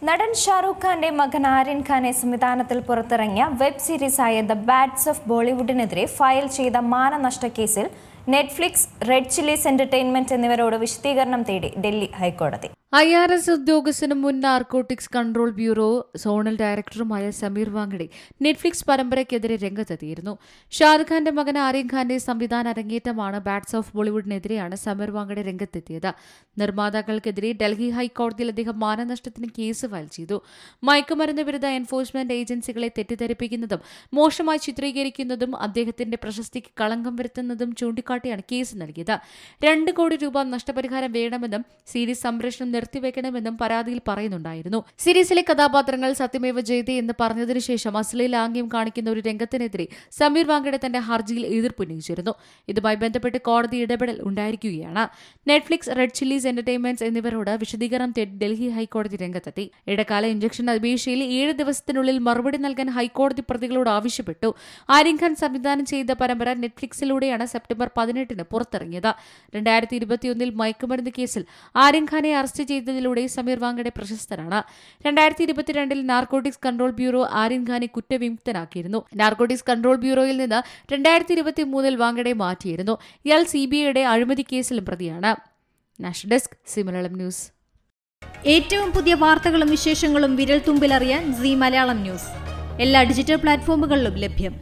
നടൻ ഷാറൂഖ് ഖാന്റെ മകൻ ആര്യൻ ഖാനെ സംവിധാനത്തിൽ പുറത്തിറങ്ങിയ വെബ് സീരീസായ ദ ബാഡ്സ് ഓഫ് ബോളിവുഡിനെതിരെ ഫയൽ ചെയ്ത മാനനഷ്ട കേസിൽ നെറ്റ്ഫ്ലിക്സ്, റെഡ് ചില്ലീസ് എന്റർടൈൻമെന്റ് എന്നിവരോട് വിശദീകരണം തേടി ഡൽഹി ഹൈക്കോടതി. IRS ഉദ്യോഗസ്ഥനും മുൻ നാർക്കോട്ടിക്സ് കൺട്രോൾ ബ്യൂറോ സോണൽ ഡയറക്ടറുമായ സമീർ വാങ്കഡെ നെറ്റ്ഫ്ലിക്സ് പരമ്പരയ്ക്കെതിരെ രംഗത്തെത്തിയിരുന്നു. ഷാറുഖ് ഖാന്റെ മകൻ ആര്യൻ ഖാന്റെ സംവിധാന അരങ്ങേറ്റമാണ് ബാഡ്സ് ഓഫ് ബോളിവുഡിനെതിരെയാണ് സമീർ വാങ്കഡെ രംഗത്തെത്തിയത്. നിർമ്മാതാക്കൾക്കെതിരെ ഡൽഹി ഹൈക്കോടതിയിൽ അദ്ദേഹം മാനനഷ്ടത്തിന് കേസ് ഫയൽ ചെയ്തു. മയക്കുമരുന്ന് വിരുദ്ധ എൻഫോഴ്സ്മെന്റ് ഏജൻസികളെ തെറ്റിദ്ധരിപ്പിക്കുന്നതും മോശമായി ചിത്രീകരിക്കുന്നതും അദ്ദേഹത്തിന്റെ പ്രശസ്തിക്ക് കളങ്കം വരുത്തുന്നതും ചൂണ്ടിക്കാട്ടിയാണ് കേസ് നൽകിയത്. 2 കോടി രൂപ നഷ്ടപരിഹാരം വേണമെന്നും സീരീസ് സംപ്രേഷണം നിർത്തിവെക്കണമെന്നും പരാതിയിൽ പറയുന്നുണ്ടായിരുന്നു. സീരീസിലെ കഥാപാത്രങ്ങൾ സത്യമേവ ജയതേ എന്ന് പറഞ്ഞതിനു ശേഷം അശ്ലീലാംഗ്യം കാണിക്കുന്ന ഒരു രംഗത്തിനെതിരെ സമീർ വാങ്കഡെ തന്റെ ഹർജിയിൽ എതിർപ്പുന്നയിച്ചിരുന്നു. ഇതുമായി ബന്ധപ്പെട്ട് കോടതി ഇടപെടൽ ഉണ്ടായിരിക്കുകയാണ്. നെറ്റ്ഫ്ലിക്സ്, റെഡ് ചില്ലീസ് എന്റർടൈൻമെന്റ്സ് എന്നിവരോട് വിശദീകരണം തേടി ഡൽഹി ഹൈക്കോടതി രംഗത്തെത്തി. ഇടക്കാല ഇഞ്ചക്ഷൻ അപേക്ഷയിൽ 7 ദിവസത്തിനുള്ളിൽ മറുപടി നൽകാൻ ഹൈക്കോടതി പ്രതികളോട് ആവശ്യപ്പെട്ടു. ആര്യൻ ഖാൻ സംവിധാനം ചെയ്ത പരമ്പര നെറ്റ്ഫ്ലിക്സിലൂടെയാണ് സെപ്റ്റംബർ 18 പുറത്തിറങ്ങിയത്. 2021 മയക്കുമരുന്ന് കേസിൽ ആര്യൻ ഖാനെ അറസ്റ്റ് ചെയ്തതിലൂടെ സമീർ വാങ്കഡെ പ്രശസ്തനാണ്. 2022 നാർക്കോട്ടിക്സ് കൺട്രോൾ ബ്യൂറോ ആര്യൻ ഖാനെ കുറ്റവിമുക്തനാക്കിയിരുന്നു. നാർക്കോട്ടിക്സ് കൺട്രോൾ ബ്യൂറോയിൽ നിന്ന് 2023 വാങ്കഡെ മാറ്റിയിരുന്നു. ഇയാൾ CBIയുടെ അഴിമതി കേസിലും പ്രതിയാണ്. National desk, Malayalam news. ഏറ്റവും പുതിയ വാർത്തകളും വിശേഷങ്ങളും വിരൽ തുമ്പിലറിയാൻ സീ മലയാളം ന്യൂസ് എല്ലാ ഡിജിറ്റൽ പ്ലാറ്റ്ഫോമുകളിലും ലഭ്യം.